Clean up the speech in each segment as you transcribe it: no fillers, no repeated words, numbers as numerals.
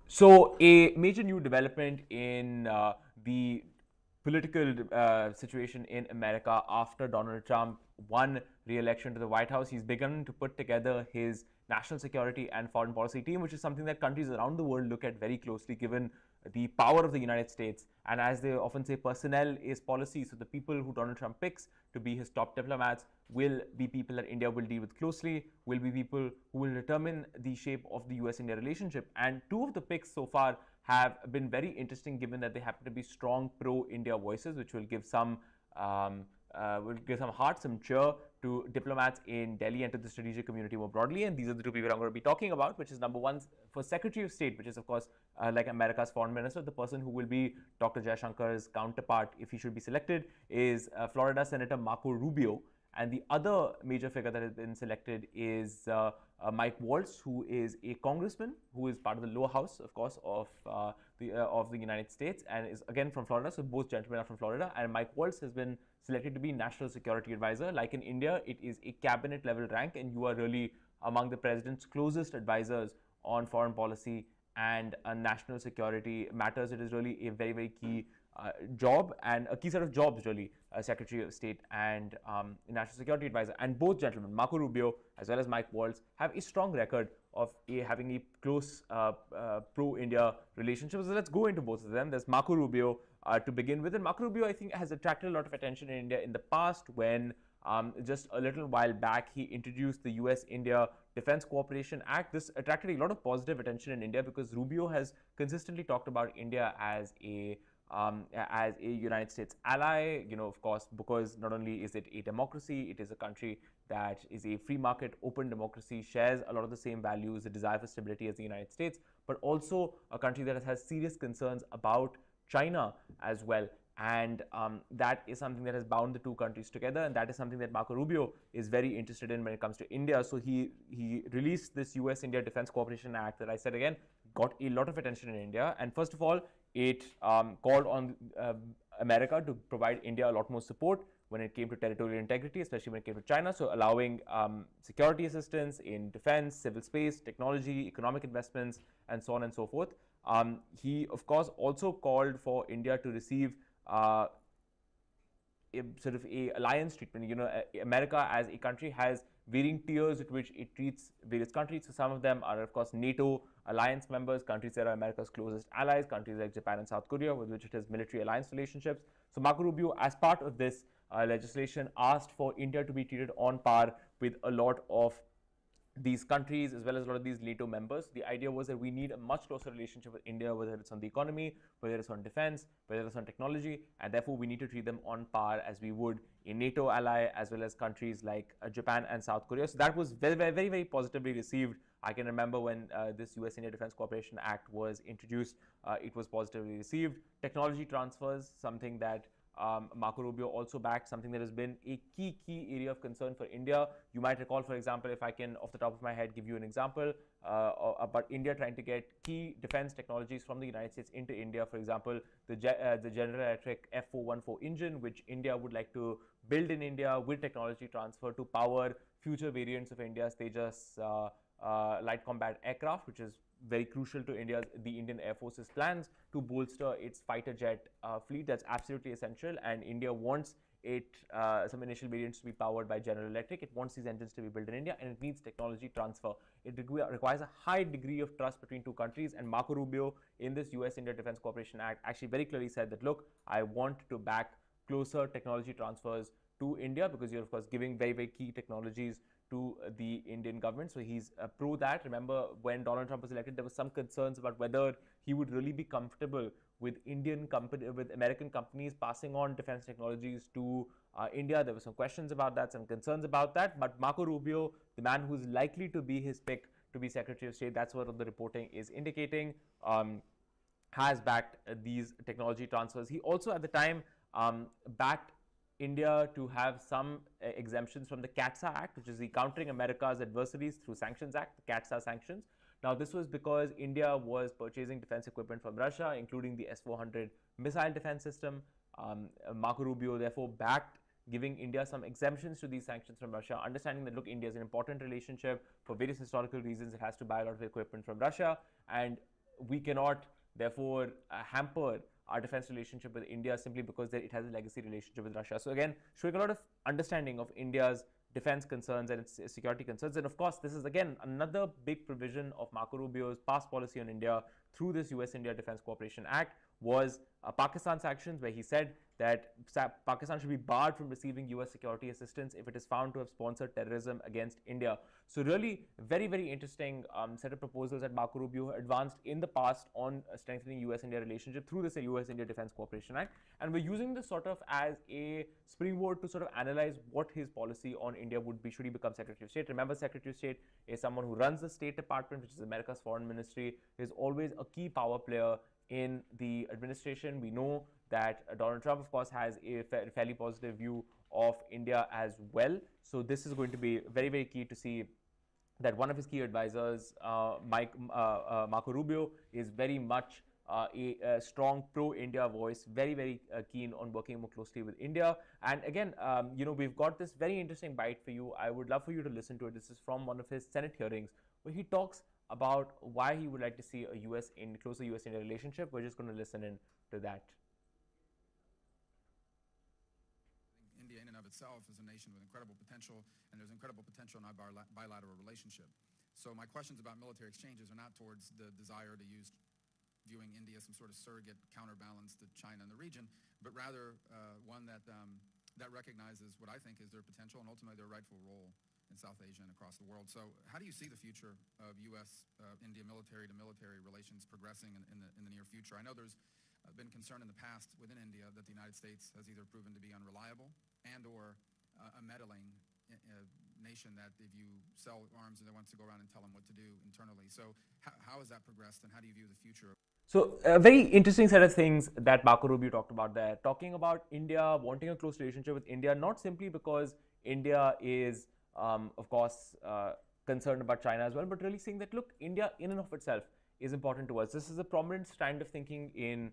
So, a major new development in the political situation in America after Donald Trump won re-election to the White House. He's begun to put together his national security and foreign policy team, which is something that countries around the world look at very closely, given the power of the United States. And as they often say, personnel is policy. So the people who Donald Trump picks to be his top diplomats will be people that India will deal with closely, will be people who will determine the shape of the US-India relationship. And two of the picks so far have been very interesting, given that they happen to be strong pro-India voices, which will give some heart, some cheer to diplomats in Delhi and to the strategic community more broadly. And these are the two people I'm going to be talking about, which is number one for Secretary of State, which is, of course, like America's foreign minister. The person who will be Dr. Jaishankar's counterpart, if he should be selected, is Florida Senator Marco Rubio. And the other major figure that has been selected is Mike Waltz, who is a congressman who is part of the lower house, of course, of the United States, and is again from Florida. So both gentlemen are from Florida. And Mike Waltz has been selected to be national security advisor. Like in India, it is a cabinet level rank, and you are really among the president's closest advisors on foreign policy and national security matters. It is really a very, very key job and a key set of jobs, really, Secretary of State and National Security Advisor. And both gentlemen, Marco Rubio as well as Mike Waltz, have a strong record of having a close pro-India relationship. So let's go into both of them. There's Marco Rubio to begin with. And Marco Rubio, I think, has attracted a lot of attention in India in the past when just a little while back, he introduced the US-India Defense Cooperation Act. This attracted a lot of positive attention in India because Rubio has consistently talked about India as a United States ally, of course, because not only is it a democracy, it is a country that is a free market, open democracy, shares a lot of the same values, the desire for stability as the United States, but also a country that has serious concerns about China as well. And that is something that has bound the two countries together, and that is something that Marco Rubio is very interested in when it comes to India. So he released this US-India Defense Cooperation Act that I said again got a lot of attention in India. And first of all, it called on America to provide India a lot more support when it came to territorial integrity, especially when it came to China. So allowing security assistance in defense, civil space, technology, economic investments, and so on and so forth. He, of course, also called for India to receive sort of a alliance treatment. America as a country has varying tiers at which it treats various countries. So some of them are, of course, NATO alliance members, countries that are America's closest allies, countries like Japan and South Korea, with which it has military alliance relationships. So Marco Rubio, as part of this legislation, asked for India to be treated on par with a lot of these countries as well as a lot of these NATO members. The idea was that we need a much closer relationship with India, whether it's on the economy, whether it's on defense, whether it's on technology, and therefore we need to treat them on par as we would a NATO ally as well as countries like Japan and South Korea. So that was very, very, very, very positively received. I can remember when this US-India Defense Cooperation Act was introduced, it was positively received. Technology transfers, something that Marco Rubio also backed, something that has been a key area of concern for India. You might recall, for example, if I can, off the top of my head, give you an example about India trying to get key defense technologies from the United States into India. For example, the General Electric F414 engine, which India would like to build in India with technology transfer to power future variants of India's Tejas light combat aircraft, which is very crucial to the Indian Air Force's plans to bolster its fighter jet fleet. That's absolutely essential, and India wants some initial variants to be powered by General Electric. It wants these engines to be built in India, and it needs technology transfer. It requires a high degree of trust between two countries, and Marco Rubio in this US-India Defense Cooperation Act actually very clearly said that, look, I want to back closer technology transfers to India because you're, of course, giving very, very key technologies to the Indian government. So he's pro that. Remember, when Donald Trump was elected, there was some concerns about whether he would really be comfortable with American companies passing on defense technologies to India. There were some questions about that, some concerns about that. But Marco Rubio, the man who's likely to be his pick to be Secretary of State, that's what the reporting is indicating, has backed these technology transfers. He also, at the time, backed India to have some exemptions from the CATSA Act, which is the Countering America's Adversaries Through Sanctions Act, the CATSA sanctions. Now, this was because India was purchasing defense equipment from Russia, including the S-400 missile defense system. Marco Rubio therefore backed giving India some exemptions to these sanctions from Russia, understanding that, look, India is an important relationship for various historical reasons. It has to buy a lot of equipment from Russia, and we cannot therefore hamper our defense relationship with India simply because it has a legacy relationship with Russia. So again, showing a lot of understanding of India's defense concerns and its security concerns. And of course, this is again another big provision of Marco Rubio's past policy on India through this US-India Defense Cooperation Act was Pakistan sanctions, where he said that Pakistan should be barred from receiving US security assistance if it is found to have sponsored terrorism against India. So really very, very interesting set of proposals that Marco Rubio advanced in the past on strengthening US-India relationship through this US-India Defense Cooperation Act. And we're using this sort of as a springboard to sort of analyze what his policy on India would be should he become Secretary of State. Remember, Secretary of State is someone who runs the State Department, which is America's foreign ministry, is always a key power player in the administration. We know that Donald Trump, of course, has a fairly positive view of India as well. So this is going to be very, very key to see that one of his key advisors, Marco Rubio, is very much a strong pro-India voice, very, very keen on working more closely with India. And again, we've got this very interesting bite for you. I would love for you to listen to it. This is from one of his Senate hearings where he talks about why he would like to see a closer US-India relationship. We're just going to listen in to that. India in and of itself is a nation with incredible potential, and there's incredible potential in our bilateral relationship. So my questions about military exchanges are not towards the desire to use viewing India as some sort of surrogate counterbalance to China in the region, but rather one that recognizes what I think is their potential and ultimately their rightful role in South Asia and across the world. So how do you see the future of U.S.-India military-to-military relations progressing in the near future? I know there's been concern in the past within India that the United States has either proven to be unreliable and or a meddling nation that if you sell arms and they want to go around and tell them what to do internally. So how has that progressed and how do you view the future? So a very interesting set of things that Marco Rubio talked about there, talking about India wanting a close relationship with India, not simply because India is of course, concerned about China as well, but really saying that, look, India in and of itself is important to us. This is a prominent strand of thinking in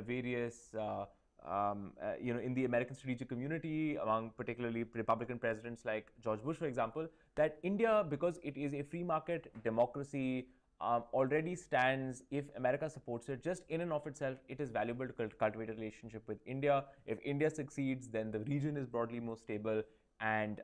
various, in the American strategic community, among particularly Republican presidents like George Bush, for example, that India, because it is a free market democracy, already stands, if America supports it, just in and of itself, it is valuable to cultivate a relationship with India. If India succeeds, then the region is broadly more stable, and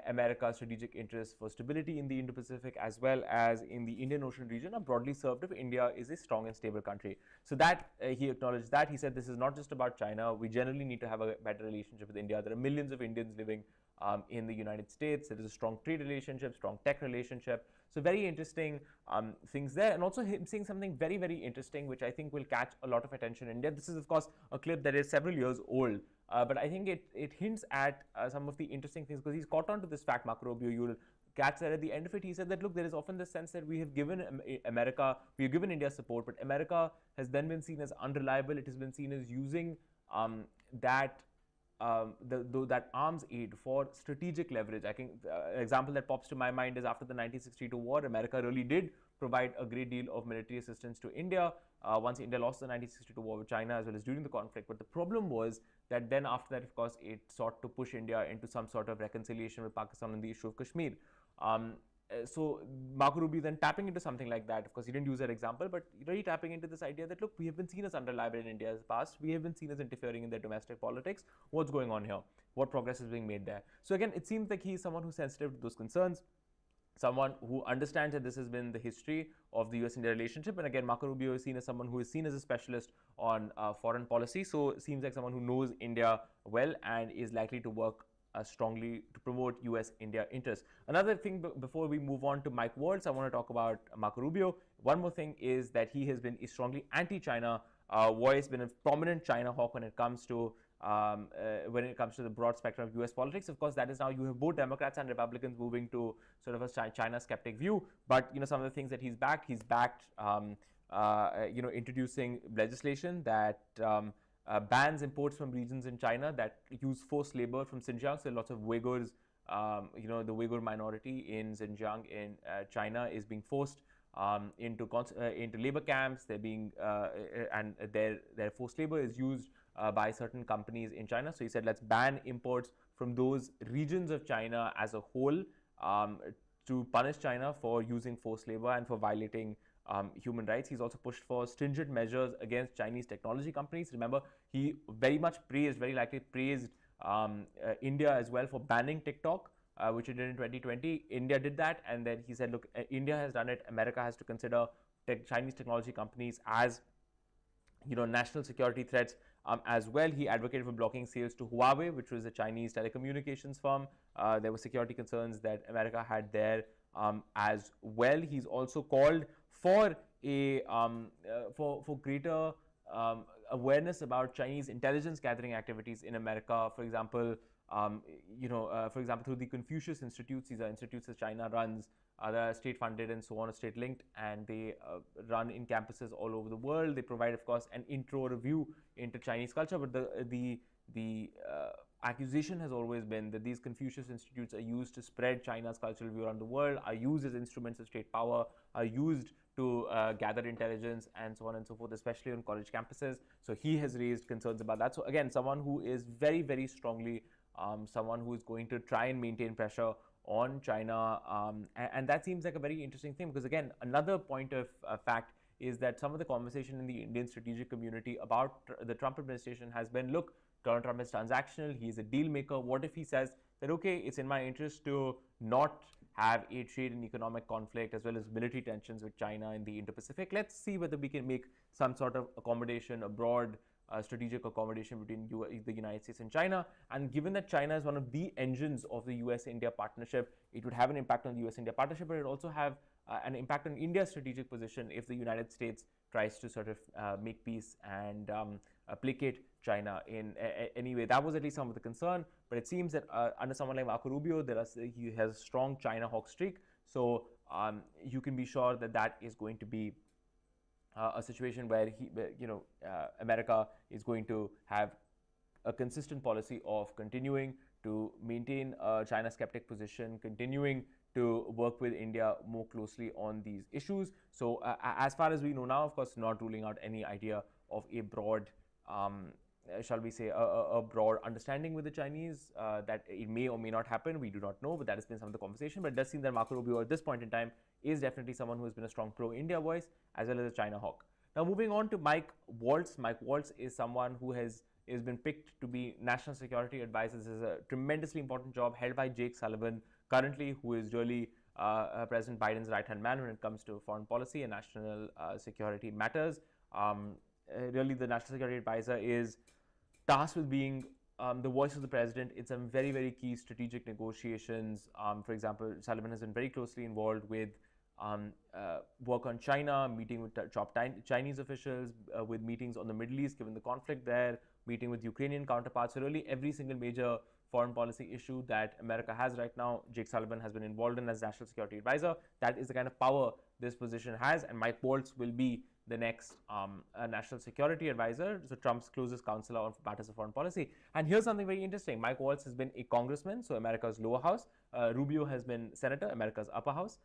America's strategic interests for stability in the Indo-Pacific as well as in the Indian Ocean region are broadly served if India is a strong and stable country. So that he acknowledged that. He said this is not just about China. We generally need to have a better relationship with India. There are millions of Indians living in the United States. There is a strong trade relationship, strong tech relationship. So very interesting things there. And also him saying something very, very interesting, which I think will catch a lot of attention in India. This is, of course, a clip that is several years old. But I think it hints at some of the interesting things, because he's caught on to this fact, Marco Rubio. You'll catch that at the end of it. He said that, look, there is often this sense that we have given India support, but America has then been seen as unreliable. It has been seen as using that arms aid for strategic leverage. I think an example that pops to my mind is after the 1962 war, America really did provide a great deal of military assistance to India once India lost the 1962 war with China, as well as during the conflict. But the problem was that then after that, of course, it sought to push India into some sort of reconciliation with Pakistan on the issue of Kashmir. So Marco Rubio then tapping into something like that. Of course, he didn't use that example, but really tapping into this idea that, look, we have been seen as unreliable in India's past. We have been seen as interfering in their domestic politics. What's going on here? What progress is being made there? So again, it seems like he's someone who's sensitive to those concerns, someone who understands that this has been the history of the US-India relationship. And again, Marco Rubio is seen as someone who is seen as a specialist on foreign policy. So it seems like someone who knows India well and is likely to work strongly to promote US-India interests. Another thing before we move on to Mike Waltz, I want to talk about Marco Rubio. One more thing is that he has been a strongly anti-China voice, been a prominent China hawk when it comes to the broad spectrum of US politics. Of course, that is now you have both Democrats and Republicans moving to sort of a China skeptic view. But some of the things that he's backed introducing legislation that bans imports from regions in China that use forced labor from Xinjiang. So lots of Uyghurs, the Uyghur minority in Xinjiang in China is being forced into labor camps. They're being and their forced labor is used by certain companies in China. So he said, let's ban imports from those regions of China as a whole to punish China for using forced labor and for violating human rights. He's also pushed for stringent measures against Chinese technology companies. Remember, he very likely praised India as well for banning TikTok, which it did in 2020. India did that, and then he said, look, India has done it. America has to consider Chinese technology companies as national security threats as well. He advocated for blocking sales to Huawei, which was a Chinese telecommunications firm. There were security concerns that America had there as well. He's also called for a for greater awareness about Chinese intelligence gathering activities in America. For example, through the Confucius Institutes. These are institutes that China runs. They are state-funded and so on, state-linked, and they run in campuses all over the world. They provide, of course, an intro review into Chinese culture. But the accusation has always been that these Confucius Institutes are used to spread China's cultural view around the world, are used as instruments of state power, are used to gather intelligence and so on and so forth, especially on college campuses. So he has raised concerns about that. So again, someone who is very, very strongly someone who is going to try and maintain pressure on China, and that seems like a very interesting thing, because again, another point of fact is that some of the conversation in the Indian strategic community about the Trump administration has been, look, Donald Trump is transactional, he's a deal maker. What if he says that, okay, it's in my interest to not have a trade and economic conflict as well as military tensions with China in the Indo-Pacific? Let's see whether we can make some sort of accommodation, a broad strategic accommodation between the United States and China. And given that China is one of the engines of the US-India partnership, it would have an impact on the US-India partnership, but it would also have an impact on India's strategic position if the United States tries to sort of make peace and placate China in any way. That was at least some of the concern, but it seems that under someone like Marco Rubio, he has a strong China hawk streak. So you can be sure that that is going to be a situation where America is going to have a consistent policy of continuing to maintain a China skeptic position, continuing to work with India more closely on these issues. So as far as we know now, of course, not ruling out any idea of a broad, shall we say, a broad understanding with the Chinese, that it may or may not happen. We do not know, but that has been some of the conversation. But it does seem that Marco Rubio at this point in time is definitely someone who has been a strong pro-India voice as well as a China hawk. Now, moving on to Mike Waltz. Mike Waltz is someone who has been picked to be National Security Advisor. This is a tremendously important job held by Jake Sullivan currently, who is really President Biden's right-hand man when it comes to foreign policy and national security matters. Really, the National Security Advisor is tasked with being the voice of the president in some very, very key strategic negotiations. For example, Sullivan has been very closely involved with work on China, meeting with top Chinese officials, with meetings on the Middle East, given the conflict there, meeting with Ukrainian counterparts. So really every single major foreign policy issue that America has right now, Jake Sullivan has been involved in as National Security Advisor. That is the kind of power this position has, and Mike Waltz will be the next National Security Advisor, so Trump's closest counselor on matters of foreign policy. And here's something very interesting. Mike Waltz has been a congressman, so America's lower house. Rubio has been senator, America's upper house.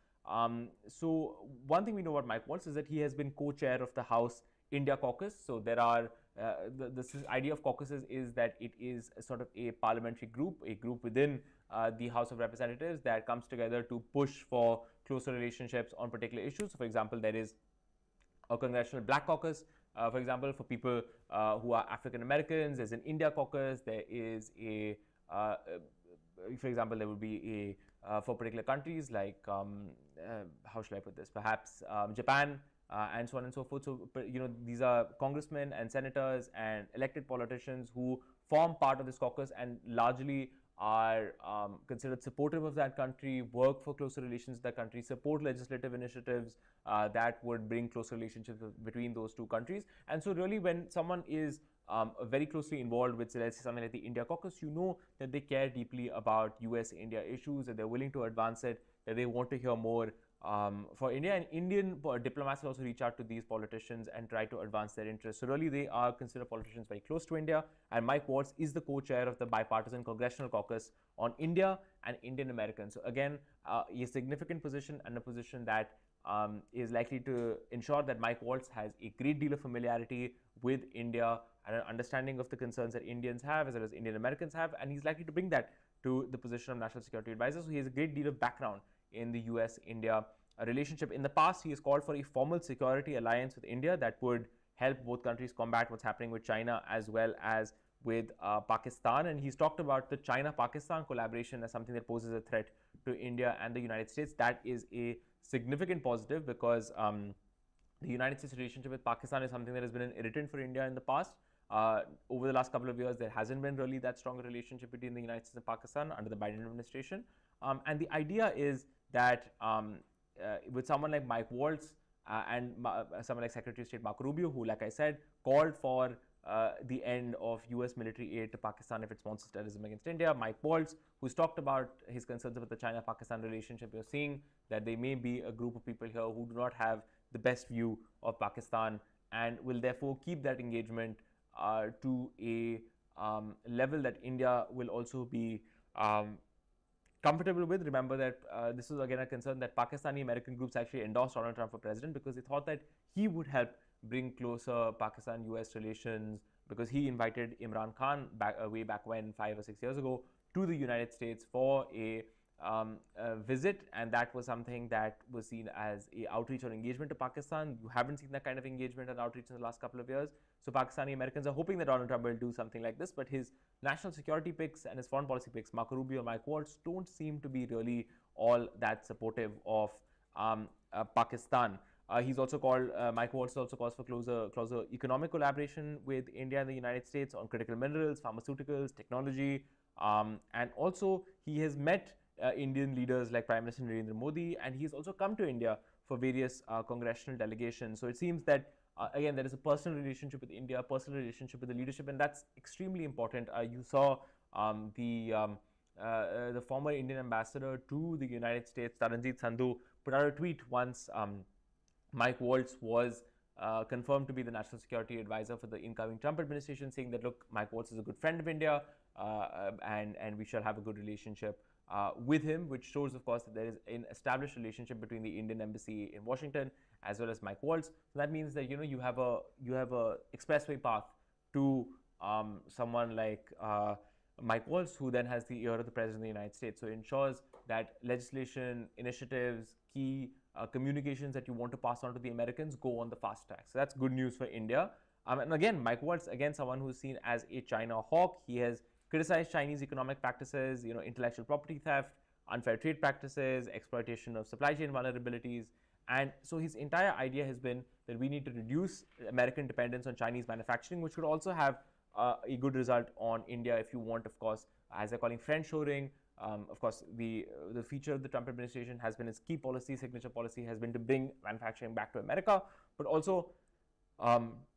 So one thing we know about Mike Waltz is that he has been co-chair of the House India Caucus. So there are, this idea of caucuses is that it is a sort of a parliamentary group, a group within the House of Representatives that comes together to push for closer relationships on particular issues. So for example, there is a Congressional Black Caucus, for example, for people who are African Americans. There's an India Caucus. There is a, for example, there would be a, for particular countries like, how should I put this, perhaps Japan, and so on and so forth. So, these are congressmen and senators and elected politicians who form part of this caucus and largely are considered supportive of that country, work for closer relations with that country, support legislative initiatives that would bring closer relationships between those two countries. And so really when someone is very closely involved with, let's say, something like the India Caucus, you know that they care deeply about US-India issues, that they're willing to advance it, that they want to hear more for India. And Indian diplomats will also reach out to these politicians and try to advance their interests. So really they are considered politicians very close to India, and Mike Waltz is the co-chair of the bipartisan Congressional Caucus on India and Indian Americans. So again, a significant position and a position that is likely to ensure that Mike Waltz has a great deal of familiarity with India and an understanding of the concerns that Indians have as well as Indian Americans have, and he's likely to bring that to the position of National Security Advisor. So he has a great deal of background in the US-India relationship. In the past, he has called for a formal security alliance with India that would help both countries combat what's happening with China as well as with Pakistan. And he's talked about the China-Pakistan collaboration as something that poses a threat to India and the United States. That is a significant positive because the United States relationship with Pakistan is something that has been an irritant for India in the past. Over the last couple of years, there hasn't been really that strong a relationship between the United States and Pakistan under the Biden administration. And the idea is that with someone like Mike Waltz and someone like Secretary of State Marco Rubio, who, like I said, called for the end of US military aid to Pakistan if it sponsors terrorism against India. Mike Waltz, who's talked about his concerns about the China-Pakistan relationship. You're seeing that there may be a group of people here who do not have the best view of Pakistan and will therefore keep that engagement to a level that India will also be comfortable with. Remember that this was again a concern that Pakistani American groups actually endorsed Donald Trump for president because they thought that he would help bring closer Pakistan-US relations, because he invited Imran Khan way back when, 5 or 6 years ago, to the United States for a visit, and that was something that was seen as a outreach or engagement to Pakistan. You haven't seen that kind of engagement and outreach in the last couple of years. So Pakistani Americans are hoping that Donald Trump will do something like this, but his national security picks and his foreign policy picks, Marco Rubio and Mike Waltz, don't seem to be really all that supportive of Pakistan. He's also called, Mike Waltz also calls for closer economic collaboration with India and the United States on critical minerals, pharmaceuticals, technology, and also he has met Indian leaders like Prime Minister Narendra Modi, and he's also come to India for various congressional delegations. So it seems that again, there is a personal relationship with India, a personal relationship with the leadership, and that's extremely important. You saw the former Indian ambassador to the United States, Taranjeet Sandhu, put out a tweet once Mike Waltz was confirmed to be the national security advisor for the incoming Trump administration, saying that, look, Mike Waltz is a good friend of India, and we shall have a good relationship with him, which shows, of course, that there is an established relationship between the Indian embassy in Washington as well as Mike Waltz. So that means that you have a expressway path to someone like Mike Waltz, who then has the ear of the President of the United States. So it ensures that legislation, initiatives, key communications that you want to pass on to the Americans go on the fast track. So that's good news for India. And again, Mike Waltz, again, someone who's seen as a China hawk. He has criticized Chinese economic practices, intellectual property theft, unfair trade practices, exploitation of supply chain vulnerabilities. And so his entire idea has been that we need to reduce American dependence on Chinese manufacturing, which could also have a good result on India if you want, of course, as they're calling friendshoring. Of course, the feature of the Trump administration has been its key policy, signature policy, has been to bring manufacturing back to America. But also,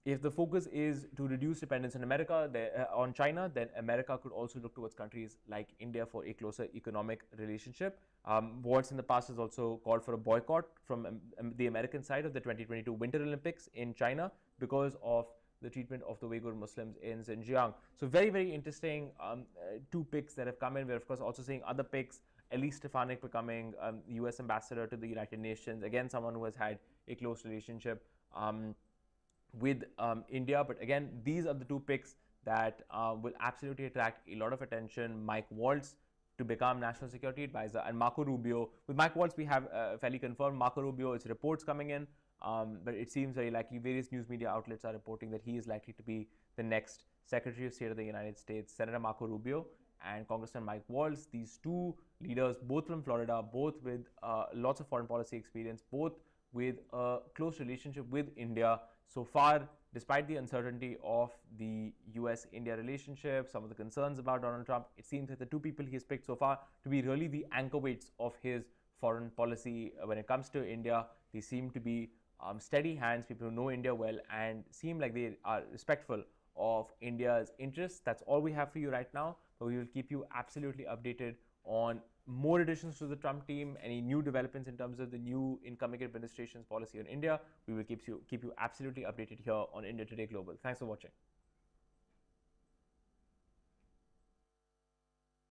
if the focus is to reduce dependence on on China, then America could also look towards countries like India for a closer economic relationship. Waltz in the past has also called for a boycott from the American side of the 2022 Winter Olympics in China because of the treatment of the Uyghur Muslims in Xinjiang. So very, very interesting two picks that have come in. We're, of course, also seeing other picks. Elise Stefanik becoming US ambassador to the United Nations. Again, someone who has had a close relationship with India. But again, these are the two picks that will absolutely attract a lot of attention. Mike Waltz to become National Security Advisor, and Marco Rubio. With Mike Waltz, we have fairly confirmed. Marco Rubio, it's reports coming in, but it seems very likely various news media outlets are reporting that he is likely to be the next Secretary of State of the United States. Senator Marco Rubio and Congressman Mike Waltz, these two leaders, both from Florida, both with lots of foreign policy experience, both with a close relationship with India. So far, despite the uncertainty of the US-India relationship, some of the concerns about Donald Trump, it seems that the two people he has picked so far to be really the anchor weights of his foreign policy when it comes to India. They seem to be steady hands, people who know India well and seem like they are respectful of India's interests. That's all we have for you right now, but we will keep you absolutely updated on more additions to the Trump team, any new developments in terms of the new incoming administration's policy on India. We will keep you absolutely updated here on India Today Global. Thanks for watching.